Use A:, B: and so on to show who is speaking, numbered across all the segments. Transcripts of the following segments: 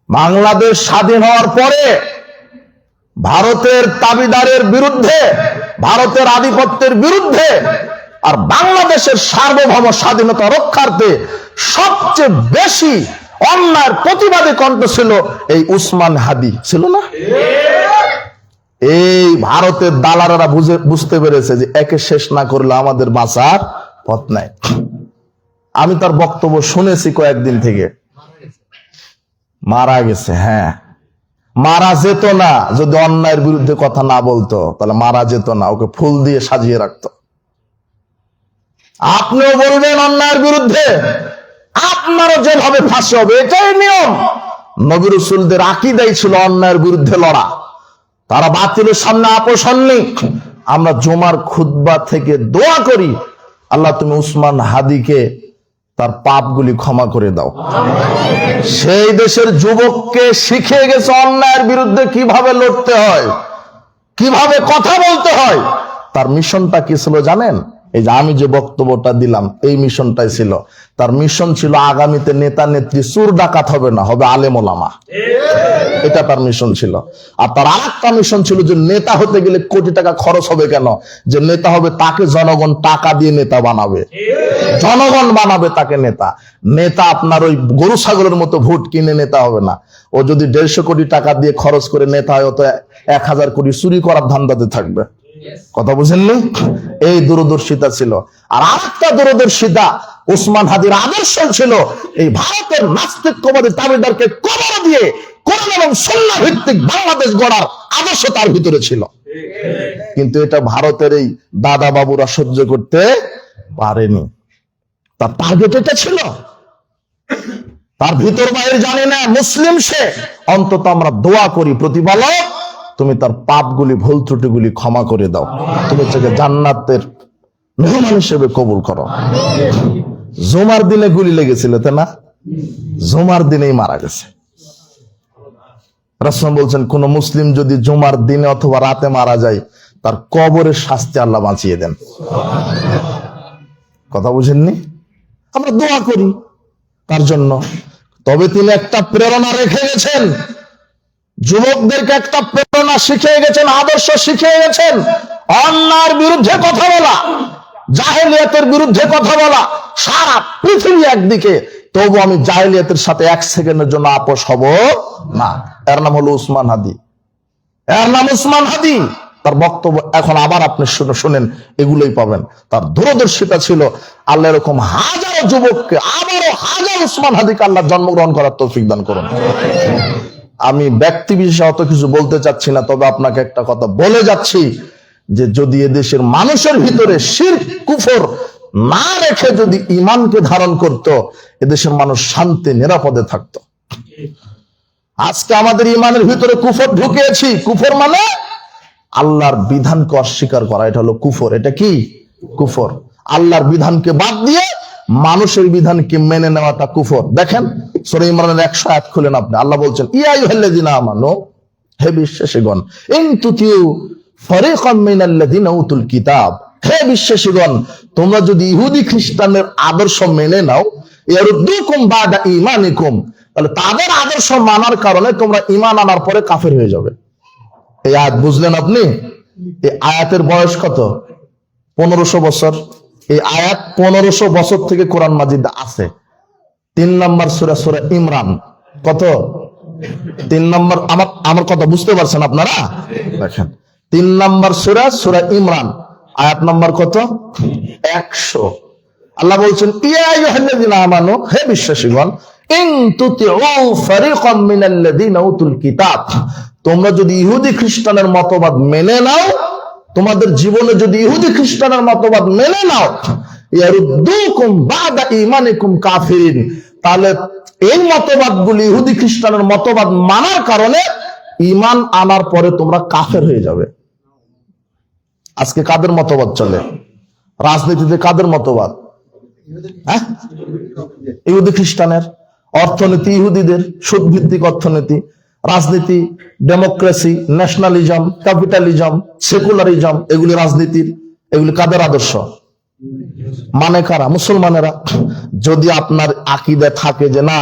A: বাংলাদেশ স্বাধীন হওয়ার পরে ভারতের দাবিদারের বিরুদ্ধে, ভারতের আধিপত্যের বিরুদ্ধে আর বাংলাদেশের সার্বভৌম স্বাধীনতা রক্ষার্থে সবচেয়ে বেশি অন্যায়ের প্রতিবাদী কণ্ঠ ছিল এই উসমান হাদি, ছিল না? এই ভারতের দালালেরা বুঝতে পেরেছে যে একে শেষ না করলে আমাদের বাঁচার পথ নাই। আমি তার বক্তব্য শুনেছি কয়েকদিন থেকে। মারা গেছে, হ্যাঁ, মারা যেত না যদি অন্যায়ের বিরুদ্ধে কথা না বলতো, তাহলে মারা যেত না, ওকে ফুল দিয়ে সাজিয়ে রাখতো। আপনিও বলবেন অন্যায়ের বিরুদ্ধে, আপনারও যেভাবে ফাঁসি হবে, এটাই নিয়ম। নবী রাসূলদের আকীদাই ছিল অন্যায়ের বিরুদ্ধে লড়া। তারা বাতিলের সামনে আপোষ হননি। আমরা জুমার খুতবা থেকে দোয়া করি, আল্লাহ তুমি উসমান হাদিকে তার পাপগুলি ক্ষমা করে দাও। সেই দেশের যুবককে শিখিয়ে গেছে অন্যায়ের বিরুদ্ধে কিভাবে লড়তে হয়, কিভাবে কথা বলতে হয়। তার মিশনটা কি ছিল জানেন? এই যে আমি যে বক্তব্যটা দিলাম, এই মিশনটাই ছিল তার। মিশন ছিল আগামীতে নেতা নেত্রী চোর ডাকাত হবে না, হবে আলেম ওলামা। এটা তার মিশন ছিল। আর তার আরেকটা মিশন ছিল যে নেতা হতে গেলে কোটি টাকা খরচ হবে কেন, যে নেতা হবে তাকে জনগণ টাকা দিয়ে নেতা বানাবে, জনগণ বানাবে তাকে নেতা। নেতা আপনার ওই গরু ছাগলের মতো ভোট কিনে নেতা হবে না। ও যদি 150 কোটি টাকা দিয়ে খরচ করে নেতা হয়, তো 1000 কোটি চুরি করার ধান্দাতে থাকবে। কথা বুঝেননি? এই দূরদর্শিতা ছিল। আর আরেকটা দূরদর্শিতা উসমান হাদির আদর্শ ছিল এই ভারতের নাস্তিকবাদী দাবিদারকে কবর দিয়ে কোরআন এবং সুন্নাহ ভিত্তিক বাংলাদেশ গড়ার আদর্শ তার ভিতরে ছিল। কিন্তু এটা ভারতের এই দাদা বাবুরা সহ্য করতে পারেনি। তার টার্গেট এটা ছিল। তার ভিতর বাইরে জানি না, মুসলিম সে, অন্তত আমরা দোয়া করি প্রতিপালক তুমি তার পাপগুলি ভুল ত্রুটিগুলি ক্ষমা করে দাও, তুমি তাকে জান্নাতের মেহমান হিসেবে কবুল করো। জুমার দিনে গুলি লেগেছিল, তাই না? জুমার দিনেই মারা গেছে। রাসূল বলছেন কোন মুসলিম যদি জুমার দিনে অথবা রাতে মারা যায়, তার কবরের শাস্তি আল্লাহ বাঁচিয়ে দেন। কথা বুঝেননি? আমরা দোয়া করি তার জন্য। তবে তিনি একটা প্রেরণা রেখে গেছেন, যুবকদেরকে একটা প্রেরণা শিখিয়ে গেছেন, আদর্শ শিখিয়ে গেছেন। অন্যায়ের বিরুদ্ধে কথা বলা, জাহেলিয়াতের বিরুদ্ধে কথা বলা। সারা পৃথিবী একদিকে, তবু আমি জাহেলিয়াতের সাথে 1 সেকেন্ডের জন্য আপোষ হব না। এর নাম হলো উসমান হাদি, এর নাম উসমান হাদি। তার বক্তব্য এখন আবার আপনি শুনেন, এগুলোই পাবেন। তার দূরদর্শিতা ছিল আল্লাহ এরকম হাজারো যুবককে, আবারও হাজার উসমান হাদিকে আল্লাহ জন্মগ্রহণ করার তৌফিক দান করুন। আমি ব্যক্তি বিশেষে অত কিছু বলতে চাচ্ছি না, তবে আপনাকে একটা কথা বলে যাচ্ছি যে যদি এদেশের মানুষের ভিতরে শিরক কুফর না রেখে যদি ঈমানকে ধারণ করত, এদেশের মানুষ শান্তি নিরাপদে থাকত। আজকে আমাদের ঈমানের ভিতরে কুফর ঢুকিয়েছি। কুফর মানে আল্লাহর বিধানকে অস্বীকার করা, এটা হলো কুফর। এটা কি? কুফর। আল্লাহর বিধানকে বাদ দিয়ে মানুষের বিধানকে মেনে নেওয়াটা কুফর। দেখেন সূরা ইমরানের 100 আয়াত খুলেন আপনি। আল্লাহ বলছেন ইয়া আইয়ুহাল্লাযিনা আমানু, হে বিশ্বাসীগণ, ইন তুতিউ ফারিকাম মিনাল্লাযিনা উতুল কিতাব, হে বিশ্বাসীগণ, তোমরা যদি ইহুদি খ্রিস্টানদের আদর্শ মেনে নাও, ইয়ারুদ্দুকুম বাদা ঈমানিকুম, তাহলে তাদের আদর্শ মানার কারণে তোমরা ঈমান আনার পরে কাফের হয়ে যাবে। এই আয়াত বুঝলেন আপনি? এই আয়াতের বয়স কত? 1500 বছর। এই আয়াত 1500 বছর থেকে কোরআন মাজিদে আছে। 3 নম্বর সূরা, সূরা ইমরান। কত? 3 নম্বর। আমার কথা বুঝতে পারছেন আপনারা? দেখেন 3 নম্বর সূরা, সূরা ইমরান, আয়াত নম্বর কত? 100। আল্লাহ বলছেন ইয়া আইয়ুহাল্লাযিনা আমানু, হে বিশ্বাসীগণ, ইন তুতিউ ফারিকাম মিনাল্লাযিনা উতুল কিতাব, তোমরা যদি ইহুদি খ্রিস্টানের মতবাদ মেনে নাও, তোমাদের জীবনে যদি ইহুদি খ্রিস্টানের মতবাদ মেনে নাও, ইয়ারুদ্দুকুম বাদা ঈমানিকুম কাফিরিন, তাহলে এই মতবাদগুলি, ইহুদি খ্রিস্টানের মতবাদ মানার কারণে ঈমান আনার পরে তোমরা কাফের হয়ে যাবে। আজকে কাদের মতবাদ চলে রাজনীতিতে? কাদের মতবাদ? হ্যাঁ, ইহুদি খ্রিস্টানের। অর্থনীতি ইহুদিদের, সুদ ভিত্তিক অর্থনীতি। রাজনীতি ডেমোক্রেসি, ন্যাশনালিজম, ক্যাপিটালিজম, সেকুলারিজম, এগুলি রাজনীতির। এগুলি কাদের আদর্শ? মানে কারা? মুসলমানেরা। যদি আপনার আকীদা থাকে যে না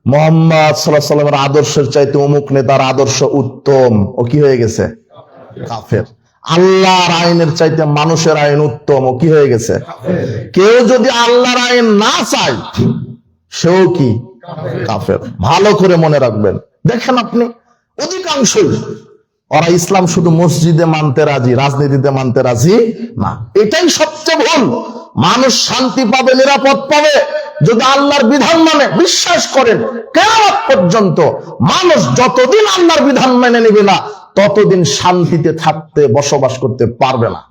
A: মুহাম্মদ সাল্লাল্লাহু আলাইহি ওয়াসাল্লামের আদর্শের চাইতে অমুক নেতার আদর্শ উত্তম, ও কি হয়ে গেছে? কাফের। আল্লাহর আইনের চাইতে মানুষের আইন উত্তম, ও কি হয়ে গেছে? কেউ যদি আল্লাহর আইন না চায় সেও কি? কাফের। ভালো করে মনে রাখবেন। দেখেন আপনি অধিকাংশই ওরা ইসলাম শুধু মসজিদে মানতে রাজি, রাজনীতিতে মানতে রাজি না। এটাই সবচেয়ে ভুল। মানুষ শান্তি পাবে, নিরাপদ পাবে যদি আল্লাহর বিধান মানে। বিশ্বাস করেন কিয়ামত পর্যন্ত মানুষ যতদিন আল্লাহর বিধান মেনে নেবে না ততদিন শান্তিতে থাকতে, বসবাস করতে পারবে না।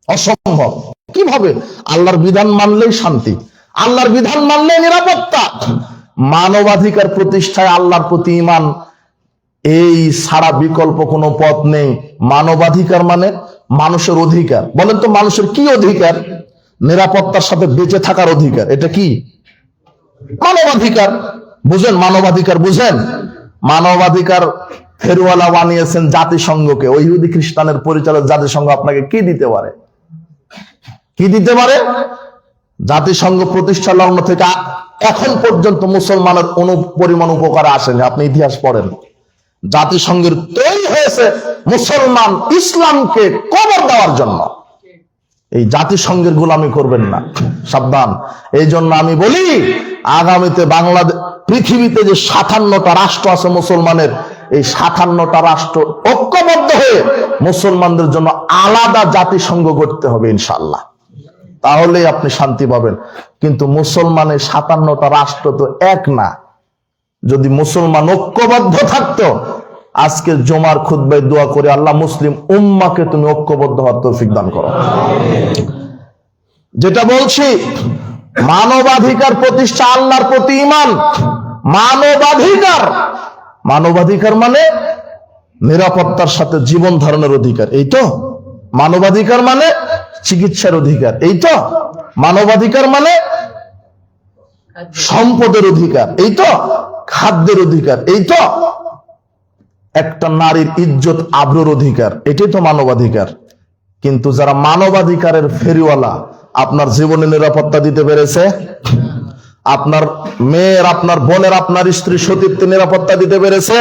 A: অসম্ভব। কিভাবে? আল্লাহর বিধান মানলেই শান্তি, আল্লাহর বিধান মানলে নিরাপত্তা। মানবাধিকার প্রতিষ্ঠায় আল্লাহর প্রতি ঈমান, এই ছাড়া বিকল্প কোনো পথ নেই। মানবাধিকার মানে মানুষের অধিকার। বলেন তো মানুষের কি অধিকার? নিরাপত্তার সাথে বেঁচে থাকার অধিকার। এটা কি? মানবাধিকার। বুঝেন মানবাধিকার? বুঝেন মানবাধিকার ফেরওয়ালা বানিয়েছেন জাতিসংঘকে। ওই ইহুদি খ্রিস্টানের পরিচালক জাতিসংঘ আপনাকে কি দিতে পারে? কি দিতে পারে? জাতিসংঘ প্রতিষ্ঠা লগ্ন থেকে এখন পর্যন্ত মুসলমানের পরিমাণ উপকারে আসেনি। আপনি ইতিহাস পড়েন। জাতিসংঘের তৈরি হয়েছে মুসলমান ইসলামকে কবর দেওয়ার জন্য। এই জাতিসংঘের গোলামি করবেন না, সাবধান। এই জন্য আমি বলি আগামীতে বাংলাদেশ, পৃথিবীতে যে 57টা রাষ্ট্র আছে মুসলমানের, এই 57টা রাষ্ট্র ঐক্যবদ্ধ হয়ে মুসলমানদের জন্য আলাদা জাতিসংঘ করতে হবে ইনশাআল্লাহ। তাহলেই আপনি শান্তি পাবেন। কিন্তু মুসলমানের 57টা রাষ্ট্র তো এক না। যদি মুসলমান ঐক্যবদ্ধ থাকতো, আজকে জুমার খুতবায় দোয়া করে আল্লাহ মুসলিম উম্মাকে তুমি ঐক্যবদ্ধ হওয়ার তৌফিক দান করো। যেটা বলছি, মানবাধিকার প্রতিষ্ঠা, আল্লাহর প্রতি ঈমান। মানবাধিকার, মানবাধিকার মানে নিরাপত্তার সাথে জীবন ধারণের অধিকার। এই তো মানবাধিকার মানে চিকিৎসার অধিকার। এই তো মানবাধিকার মানে সম্পদের অধিকার। এই তো খাদ্যের অধিকার। এই তো একটা নারীর ইজ্জত আবরুর অধিকার। এটাই তো মানবাধিকার। কিন্তু যারা মানবাধিকারের ফেরিওয়ালা, আপনার জীবনে নিরাপত্তা দিতে পেরেছে? আপনার মেয়ের, আপনার বোনের, আপনার স্ত্রী সতীত্বের নিরাপত্তা দিতে পেরেছে?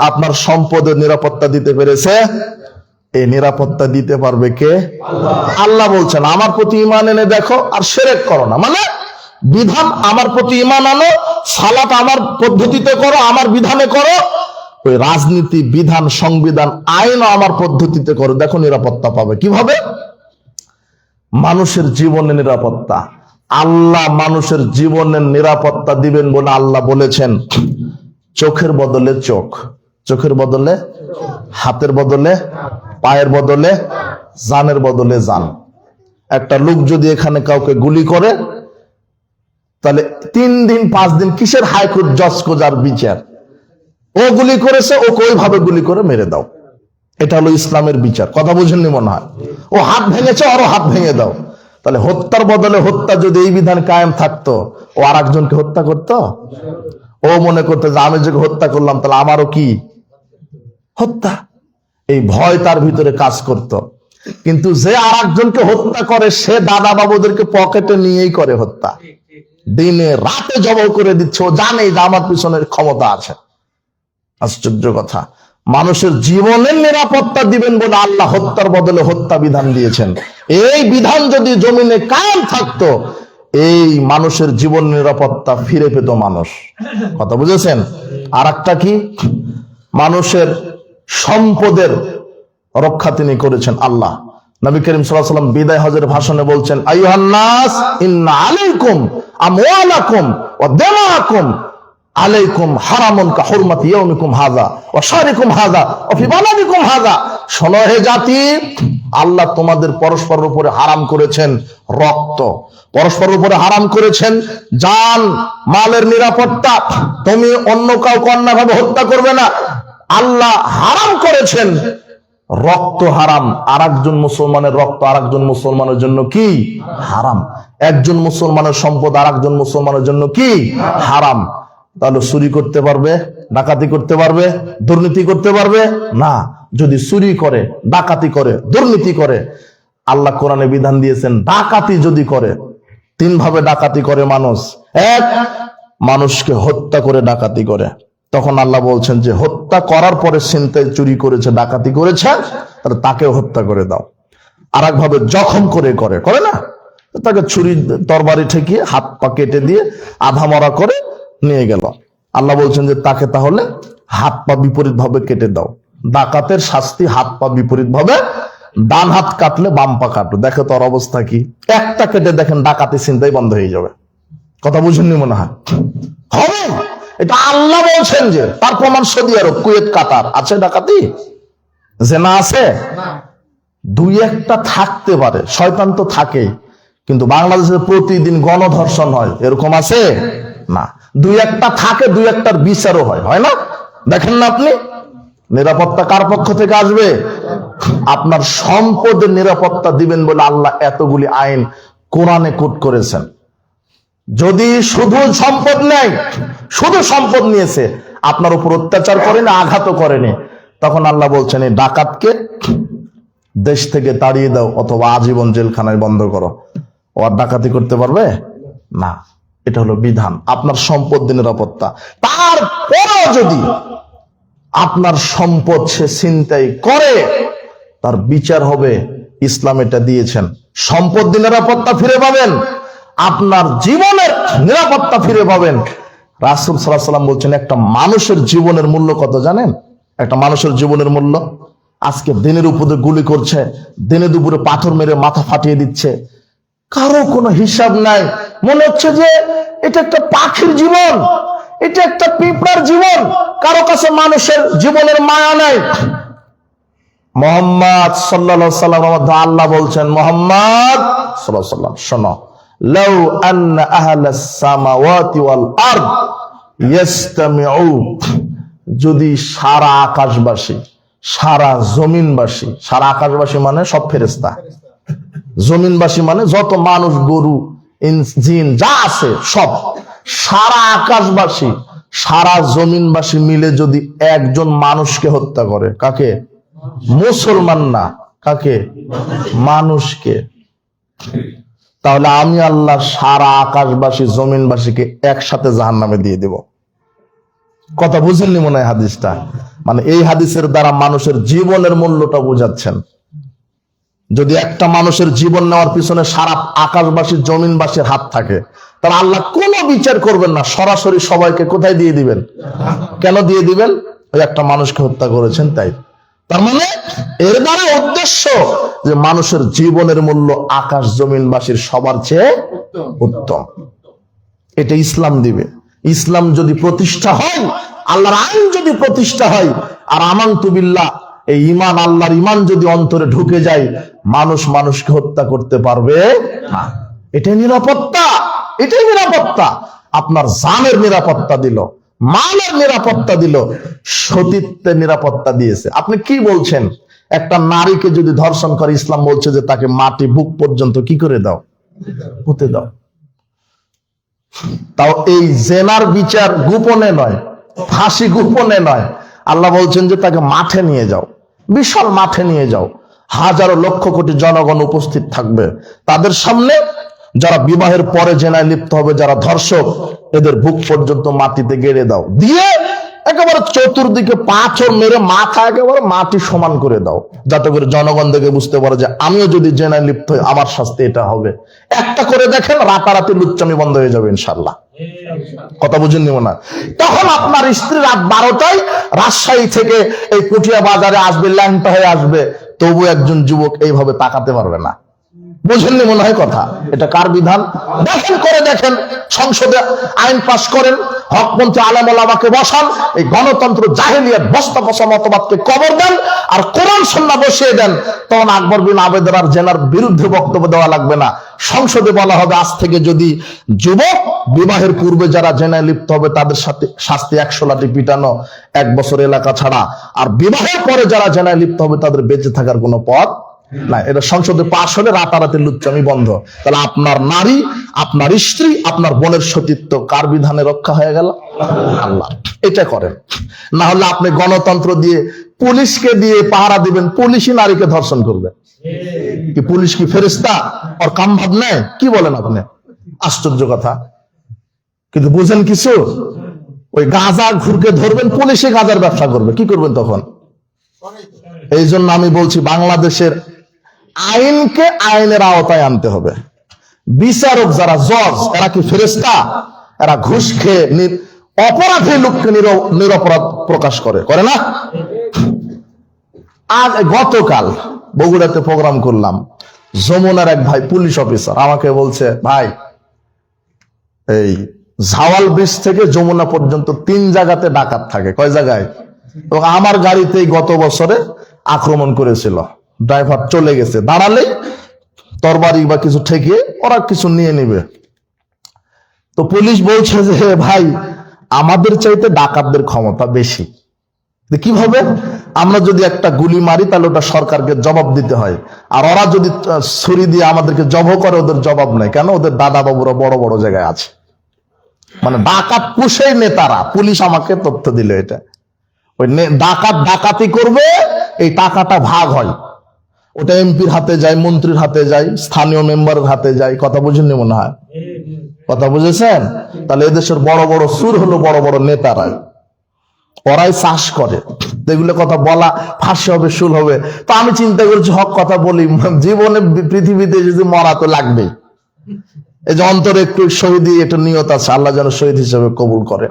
A: আপনার সম্পদের নিরাপত্তা দিতে পেরেছে? এই নিরাপত্তা দিতে পারবে কে? আল্লাহ বলছেন আমার প্রতি ঈমান এনে দেখো আর শিরক করো না। মানে বিধান আমার প্রতি ঈমান আনো, সালাত আমার পদ্ধতিতে করো, আমার বিধানে করো, ওই রাজনীতি, বিধান, সংবিধান, আইনও আমার পদ্ধতিতে করো, দেখো নিরাপত্তা পাবে। কিভাবে? মানুষের জীবনের নিরাপত্তা। আল্লাহ মানুষের জীবনের নিরাপত্তা দিবেন বলে আল্লাহ বলেছেন চোখের বদলে চোখ, চোখের বদলে, হাতের বদলে, পায়ের বদলে, জানের বদলে জান। একটা লোক যদি এখানে কাউকে গুলি করে, তাহলে 3 দিন 5 দিন কিসের হাইকোর্ট জজ কোজার বিচার? ও গুলি করেছে, ওকে ওইভাবে গুলি করে মেরে দাও। এটা হলো ইসলামের বিচার। কথা বুঝেননি মনে হয়? ও হাত ভেঙেছে, আরো হাত ভেঙে দাও। তাহলে হত্যার বদলে হত্যা যদি এই বিধান কায়েম থাকতো, ও আর একজনকে হত্যা করতো? ও মনে করতো যে আমি যে হত্যা করলাম তাহলে আমারও কি হত্যা। এই ভয় তার ভিতরে কাজ করত। কিন্তু যে আর একজনকে হত্যা করে, সে দাদা বাবুদেরকে পকেটে নিয়েই করে হত্যা। দিনে রাতে জবাই করে দিচ্ছে, ও জানে যে আমার পিছনের ক্ষমতা আছে। আশ্চর্য কথা। মানুষের জীবনের নিরাপত্তা দিবেন বলে আল্লাহ হত্যার বদলে হত্যা বিধান দিয়েছেন। এই বিধান যদি জমিনে কায়েম থাকতো, এই মানুষের জীবন নিরাপত্তা ফিরে পেত মানুষ। কথা বুঝেছেন? আর একটা কি? মানুষের সম্পদের রক্ষা তিনি করেছেন আল্লাহ। নবী করিম সাল্লাল্লাহু আলাইহি ওয়াসাল্লাম বিদায় হজের ভাষণে বলছেন, আইয়ুহান নাস ইন্না আলাইকুম আমওয়ালাকুম ওয়া দিমাআকুম আলাইকুম হারামুন কা হুরমাতি ইয়াউমিকুম হাযা ওয়া শাহরিকুম হাযা ওয়া ফি বালাদিকুম হাযা। শোনো হে জাতি, আল্লাহ তোমাদের পরস্পরের উপরে হারাম করেছেন রক্ত, পরস্পরের উপরে হারাম করেছেন জান, মালের নিরাপত্তা। তুমি অন্য কাউকে অন্যভাবে হত্যা করবে না। আল্লাহ হারাম করেছেন রক্ত হারাম। আর একজন মুসলমানের রক্ত আর একজন মুসলমানের জন্য কি হারাম। একজন মুসলমানের সম্পদ আর একজন মুসলমানের জন্য কি হারাম। তাহলে চুরি করতে পারবে, ডাকাতি করতে পারবে, দুর্নীতি করতে পারবে না। যদি চুরি করে, ডাকাতি করে, দুর্নীতি করে, আল্লাহ কোরআনে বিধান দিয়েছেন ডাকাতি যদি করে, 3 ভাবে ডাকাতি করে মানুষ। 1, মানুষকে হত্যা করে ডাকাতি করে, তখন আল্লাহ বলছেন যে হত্যা করার পরে ছিনতাই চুরি করেছে, ডাকাতি করেছে, তাহলে তাকেও হত্যা করে দাও। আর একভাবে জখম করে না, তাকে ছুরি তরবারি ঠেকিয়ে হাত পা কেটে দিয়ে আধা মরা করে নিয়ে গেল। আল্লাহ বলছেন যে তাকে তাহলে হাত পা বিপরীত ভাবে কেটে দাও। ডাকাতের শাস্তি হাত পা বিপরীত ভাবে, ডান হাত কাটলে বাম পা কাটলো। দেখো তোর অবস্থা কি, একটা কেটে দেখেন ডাকাতি ছিনতাই বন্ধ হয়ে যাবে। কথা বুঝেননি মনে হয়? হবে, এটা আল্লাহ বলছেন। যে তার প্রমাণ সৌদি আরব, কুয়েত, কাতার আছে ডাকাতি, জেনা আছে, দুই একটা থাকতে পারে, শয়তান তো থাকেই, কিন্তু বাংলাদেশে প্রতিদিন গণধর্ষণ হয়, এরকম আছে না। দুই একটা থাকে, দুই একটার বিচারও হয় না? দেখেন না আপনি? নিরাপত্তা কার পক্ষ থেকে আসবে? আপনার সম্পদের নিরাপত্তা দিবেন বলে আল্লাহ এতগুলি আইন কোরআনে কোট করেছেন। যদি শুধু সম্পদ নেয়, শুধু সম্পদ নিয়েছে, আপনার উপর অত্যাচার করেনি, আঘাতও করেনি, তখন আল্লাহ বলছেন এই ডাকাতকে দেশ থেকে তাড়িয়ে দাও অথবা আজীবন জেলখানায় বন্ধ করো। ও আর ডাকাতি করতে পারবে না। এটা হলো বিধান, আপনার সম্পদ নিরাপত্তা। তারপরেও যদি আপনার সম্পদ সে ছিনতাই করে, তার বিচার হবে। ইসলাম এটা দিয়েছেন, সম্পদ নিরাপত্তা ফিরে পাবেন, আপনার জীবনের নিরাপত্তা ফিরে পাবেন। রাসূল সাল্লাল্লাহু আলাইহি ওয়াসাল্লাম বলছেন একটা মানুষের জীবনের মূল্য কত জানেন? একটা মানুষের জীবনের মূল্য, আজকে দিনের উপরে গুলি করছে, দিনে দুপুরে পাথর মেরে মাথা ফাটিয়ে দিচ্ছে, কারো কোনো হিসাব নাই। মনে হচ্ছে যে এটা একটা পাখির জীবন, এটা একটা পিঁপড়ার জীবন, কারো কাছে মানুষের জীবনের মায়া নাই। মুহাম্মদ সাল্লাল্লাহু আলাইহি ওয়াসাল্লামের মধ্যে আল্লাহ বলছেন, মুহাম্মদ সাল্লাল্লাহু আলাইহি ওয়াসাল্লাম শোনো, লাউ আন্না আহলাস সামাওয়াতি ওয়াল আরদ ইস্তামিউ, যদি সারা আকাশবাসী, সারা জমিনবাসী, সারা আকাশবাসী মানে সব ফেরেশতা, জমিনবাসী মানে যত মানুষ, গরু, জিন যা আছে সব, সারা আকাশবাসী, সারা জমিনবাসী মিলে যদি একজন মানুষকে হত্যা করে, কাকে? মুসলমান না, কাকে? মানুষকে, তাহলে আমি আল্লাহ সারা আকাশবাসী জমিনবাসীকে একসাথে জাহান্নামে দিয়ে দেব। কথা বুঝেননি মনে হয় হাদিসটা? মানে এই হাদিসের দ্বারা মানুষের জীবনের মূল্যটা বুঝাচ্ছেন। যদি একটা মানুষের জীবন নেওয়ার পিছনে সারা আকাশবাসী জমিনবাসীর হাত থাকে, তাহলে আল্লাহ কোনো বিচার করবেন না, সরাসরি সবাইকে কোথায় দিয়ে দিবেন? কেন দিয়ে দিবেন? ওই একটা মানুষকে হত্যা করেছেন তাই। তার মানে এর দ্বারা উদ্দেশ্য যে মানুষের জীবনের মূল্য আকাশ জমিনবাসীর সবার চেয়ে উত্তম। এটা ইসলাম দিবে। ইসলাম যদি প্রতিষ্ঠা হয়, আল্লাহর আইন যদি প্রতিষ্ঠা হয়, আর আমানতু বিল্লাহ, এই ঈমান, আল্লাহর ঈমান যদি অন্তরে ঢুকে যায়, মানুষ মানুষকে হত্যা করতে পারবে না। এটাই নিরাপত্তা, এটাই নিরাপত্তা। আপনার জানের নিরাপত্তা দিল, মালের নিরাপত্তা দিল, সতীত্বের নিরাপত্তা দিয়েছে। আপনি কি বলছেন? একটা নারীকে যদি ধর্ষণ করে, ইসলাম বলছে যে তাকে মাটি বুক পর্যন্ত কি করে দাও? পুঁতে দাও। তাও এই জেনার বিচার গোপনে নয়, ফাঁসি গোপনে নয়, আল্লাহ বলছেন যে তাকে মাঠে নিয়ে যাও, বিশাল মাঠে নিয়ে যাও, হাজারো লক্ষ কোটি জনগণ উপস্থিত থাকবে, তাদের সামনে যারা বিবাহের পরে জেনায় লিপ্ত হবে, যারা ধর্ষক, এদের বুক পর্যন্ত মাটিতে গেড়ে দাও, দিয়ে একেবারে চতুর্দিকে পাথর মেরে মাথা একেবারে মাটি সমান করে দাও, যাতে করে জনগণ দেখে বুঝতে পারে যে আমিও যদি জেনায় লিপ্ত হই আমার শাস্তি এটা হবে। একটা করে দেখেন, রাতারাতি লুচ্চামি বন্ধ হয়ে যাবে ইনশাআল্লাহ। কথা বুঝেননি মনে হয়? তখন আপনার স্ত্রী রাত 12টায় রাজশাহী থেকে এই পুঠিয়া বাজারে আসবে, ল্যাংটা হয়ে আসবে, তবু একজন যুবক এইভাবে তাকাতে পারবে না। বুঝেননি মনে হয় কথা? এটা কার বিধান? দেখেন, করে দেখেন, সংসদে আইন পাস করেন, হকপন্থী আলেম ওলামাকে বসান, এই গণতন্ত্র জাহেলিয়াত বস্তা পচা মতবাদকে কবর দেন, আর কোরআন সুন্নাহ বসিয়ে দেন। তখন আকবর বিন আবেদের আর জেনার বিরুদ্ধে বক্তব্য দেওয়া লাগবে না। সংসদে বলা হবে, আজ থেকে যদি যুবক বিবাহের পূর্বে যারা জেনায় লিপ্ত হবে তাদের সাথে শাস্তি 100 লাঠি পিটানো, 1 বছর এলাকা ছাড়া, আর বিবাহের পরে যারা জেনায় লিপ্ত হবে তাদের বেঁচে থাকার কোনো পথ না। এটা সংসদে পাশ হলে রাতারাতি লুচ্চামি বন্ধ। তাহলে আপনার নারী, আপনার স্ত্রী, আপনার বোনের সতীত্ব কার বিধানে রক্ষা হয়ে গেল? আল্লাহ। এটা করেন। না হলে আপনি গণতন্ত্র দিয়ে পুলিশকে দিয়ে পাহারা দিবেন, পুলিশই নারীকে ধর্ষণ করবে। কি পুলিশ কি ফেরেশতা? ওর কাম ভাব নেই? কি বলেন আপনি? আশ্চর্য কথা। কিন্তু বুঝেন কিছু, ওই গাঁজা ঘুরকে ধরবেন, পুলিশে গাঁজার ব্যবসা করবে, কি করবেন তখন? এই জন্য আমি বলছি বাংলাদেশের আইনকে আইনের আওতায় আনতে হবে। বিচারক যারা জজ, এরা কি ফেরেশতা? এরা ঘুষ খেয়ে অপরাধী লোককে নিরপরাধ প্রকাশ করে না? আজ গতকাল বগুড়াতে প্রোগ্রাম করলাম, যমুনার এক ভাই পুলিশ অফিসার আমাকে বলছে, ভাই এই ঝাওয়াল ব্রিজ থেকে যমুনা পর্যন্ত 3 জায়গাতে ডাকাত থাকে। কয় জায়গায়? এবং আমার গাড়িতেই গত বছরে আক্রমণ করেছিল, ড্রাইভার চলে গেছে, দাঁড়ালেই তরবারি বা কিছু ঠেকিয়ে ওরা কিছু নিয়ে নিবে। তো পুলিশ বলছে যে ভাই আমাদের চাইতে ডাকাতদের ক্ষমতা বেশি। কিভাবে? আমরা যদি একটা গুলি মারি তাহলে ওটা সরকারকে জবাব দিতে হয়, আর ওরা যদি ছুরি দিয়ে আমাদেরকে জবাব করে ওদের জবাব নাই। কেন? ওদের দাদা বাবুরা বড় বড় জায়গায় আছে। মানে ডাকাত পুষেই নেতারা। পুলিশ আমাকে তথ্য দিল এটা। ওই ডাকাত ডাকাতি করবে, এই টাকাটা ভাগ হয়, ওটা এমপির হাতে যায়, মন্ত্রীর হাতে যায়, স্থানীয় মেম্বারের হাতে যায়। কথা বুঝেননি মনে হয়? কথা বুঝেছেন? তাহলে এদেশের বড় বড় সুর হলো বড় বড় নেতারা, ওরাই চাষ করে। এগুলো কথা বলা ফাঁসি হবে, শুল হবে। তো আমি চিন্তা করছি হক কথা বলি, জীবনে পৃথিবীতে যদি মরা তো লাগবেই। এই যে অন্তরে একটু শহীদি একটা নিয়ত আছে, আল্লাহ যেন শহীদ হিসেবে কবুল করে,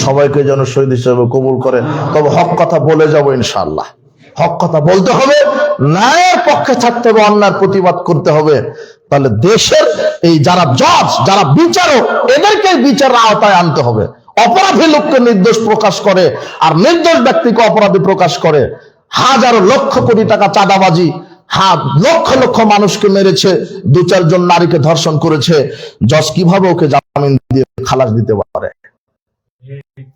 A: সবাইকে যেন শহীদ হিসেবে কবুল করে। তবে হক কথা বলে যাবো ইনশাআল্লাহ। হক কথা বলতে হবে, ন্যায়ের পক্ষে থাকতে হবে, অন্যায়ের প্রতিবাদ করতে হবে। তাহলে দেশের এই যারা জজ, যারা বিচারক, এদেরকে বিচারের আওতায় আনতে হবে। অপরাধী লোককে নির্দোষ প্রকাশ করে আর নির্দোষ ব্যক্তিকে অপরাধী প্রকাশ করে। হাজারো লক্ষ কোটি টাকা চাঁদাবাজি, লক্ষ লক্ষ মানুষকে মেরেছে, 2-4 জন নারীকে ধর্ষণ করেছে। জজ কিভাবে ওকে জামিন দিয়ে খালাস দিতে পারে?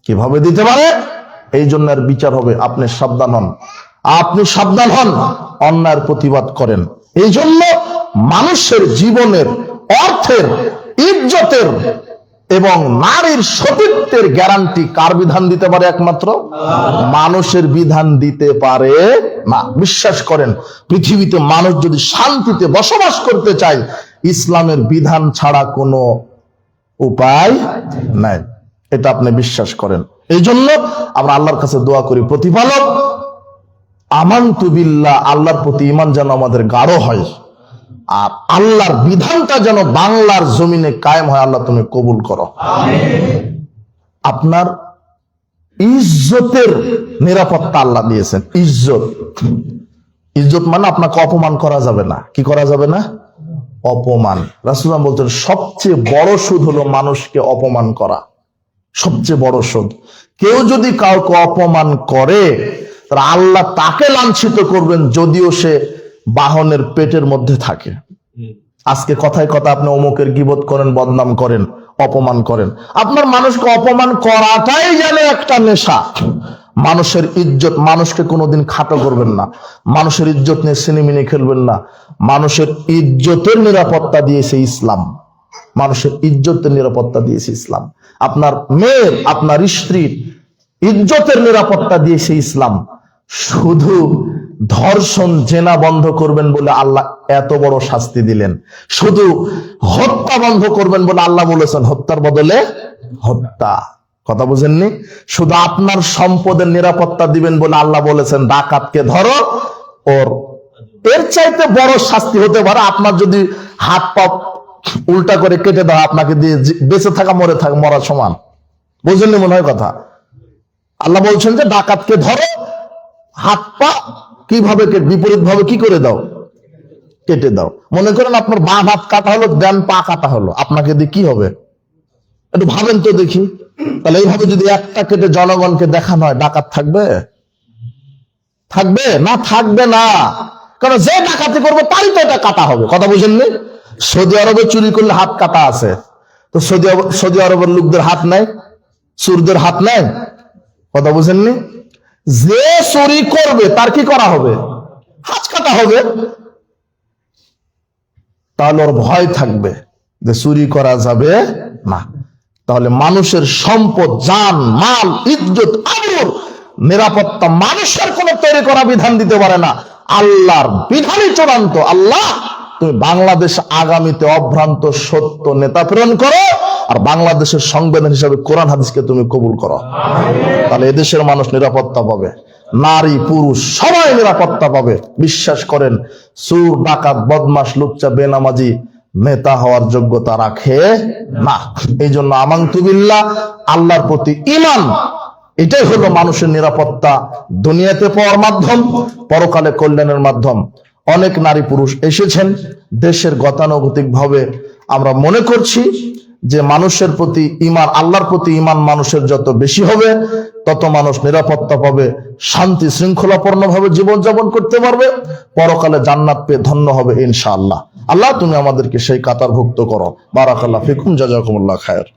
A: কিভাবে দিতে পারে? এই জন্য আর বিচার হবে। আপনি সাবধান হন, আপনি সাবধান হন, অন্যায়ের প্রতিবাদ করেন। এই জন্য মানুষের জীবনের, অর্থের, ইজ্জতের এবং নারীর সতীত্বের গ্যারান্টি কার বিধান দিতে পারে? একমাত্র মানুষের বিধান দিতে পারে না। বিশ্বাস করেন, পৃথিবীতে মানুষ যদি শান্তিতে বসবাস করতে চায়, ইসলামের বিধান ছাড়া কোনো উপায় নাই। এটা আপনি বিশ্বাস করেন। এই জন্য আমরা আল্লাহর কাছে দোয়া করি, প্রতিপালক আমানতু বিল্লাহ, আল্লাহর প্রতি ঈমান যেন আমাদের গাঢ় হয়, আর আল্লাহর বিধানটা যেন বাংলার জমিনে কায়েম হয়। আল্লাহ তুমি কবুল করো। আপনার ইজ্জতের নিরাপত্তা আল্লাহ দিয়েছেন। ইজ্জত, ইজ্জত মানে আপনাকে অপমান করা যাবে না। কি করা যাবে না? অপমান। রাসূলুল্লাহ বলছেন সবচেয়ে বড় সুদ হলো মানুষকে অপমান করা, সবচেয়ে বড় সুদ। কেউ যদি কাউকে অপমান করে, তাহলে আল্লাহ তাকে লাঞ্ছিত করবেন, যদিও সে বাহনের পেটের মধ্যে থাকে। আজকে কথায় কথা আপনি অমুকের গীবত করেন, বদনাম করেন, অপমান করেন। আপনার মানুষকে অপমান করাটাই যেন একটা নেশা। মানুষের ইজ্জত, মানুষকে কোনোদিন খাটো করবেন না, মানুষের ইজ্জত নিয়ে সিনেমিনে খেলবেন না। মানুষের ইজ্জতের নিরাপত্তা দিয়েছে ইসলাম, মানুষের ইজ্জতের নিরাপত্তা দিয়েছে ইসলাম। আপনার মেয়ের, আপনার স্ত্রীর ইজ্জতের নিরাপত্তা দিয়েছে ইসলাম। শুধু ধর্ষণ, জেনা বন্ধ করবেন বলে আল্লাহ এত বড় শাস্তি দিলেন। শুধু হত্যা বন্ধ করবেন বলে আল্লাহ বলেছেন হত্যার বদলে হত্যা। কথা বুঝেননি? শুধু আপনার সম্পদের নিরাপত্তা দিবেন বলে আল্লাহ বলেছেন ডাকাতকে ধরো, ওর এর চাইতে বড় শাস্তি হতে পারে আপনার যদি হাত পা উল্টা করে কেটে দেওয়া, আপনাকে দিয়ে বেঁচে থাকা মরা সমান। বুঝেননি মনে হয় কথা? আল্লাহ বলছেন যে ডাকাতকে ধরো, হাত পা কিভাবে বিপরীত ভাবে কি করে দাও, কেটে দাও। মনে করেন আপনার বাঁ হাত কাটা হলো, ডান পা কাটা হলো, আপনাকে দিয়ে কি হবে? একটু ভাবেন তো দেখি। তাহলে এইভাবে যদি একটা কেটে জনগণকে দেখানো হয়, ডাকাত থাকবে? থাকবে না? থাকবে না। কারণ যে ডাকাতি করবে তারই তো এটা কাটা হবে। কথা বুঝেননি? সৌদি আরবে চুরি করলে হাত কাটা আছে, তো সৌদি আরবের লোকদের হাত নাই, চোরদের হাত নাই। কথা বুঝেননি? যে চুরি করবে তার কি করা হবে? হাত কাটা হবে। তাহলে ওর ভয় থাকবে যে চুরি করা যাবে না। তাহলে মানুষের সম্পদ, জান মাল, ইজ্জত, আবরুর নিরাপত্তা মানুষের কোন তৈরি করা বিধান দিতে পারে না, আল্লাহর বিধানই চূড়ান্ত। আল্লাহ তুমি বাংলাদেশ আগামীতে অভ্রান্ত সত্য নেতা প্রেরণ করো, আর বাংলাদেশের সংবিধান হিসাবে কোরআন হাদিসকে তুমি কবুল করো। তাহলে এদেশের মানুষ নিরাপত্তা পাবে, নারী পুরুষ সবাই নিরাপত্তা পাবে। বিশ্বাস করেন, চোর ডাকাত বদমাশ লুচ্চা বেনামাজি নেতা হওয়ার যোগ্যতা রাখে না। এই জন্য আমানতু বিল্লাহ, আল্লাহর প্রতি ঈমান, এটাই হলো মানুষের নিরাপত্তা, দুনিয়াতে পাওয়ার মাধ্যম, পরকালে কল্যাণের মাধ্যম। অনেক নারী পুরুষ এসেছেন দেশের গতানুগতিক ভাবে। আমরা মনে করছি যে মানুষের প্রতি ঈমান, আল্লাহর প্রতি ঈমান মানুষের যত বেশি হবে তত মানুষ নিরাপত্তা পাবে, শান্তি শৃঙ্খলাপূর্ণ ভাবে জীবনযাপন করতে পারবে, পরকালে জান্নাত পেয়ে ধন্য হবে ইনশাআল্লাহ। আল্লাহ তুমি আমাদেরকে সেই কাতারভুক্ত করো। বারাকাল্লাহ ফিকুম, জাযাকুমুল্লাহ খায়ের।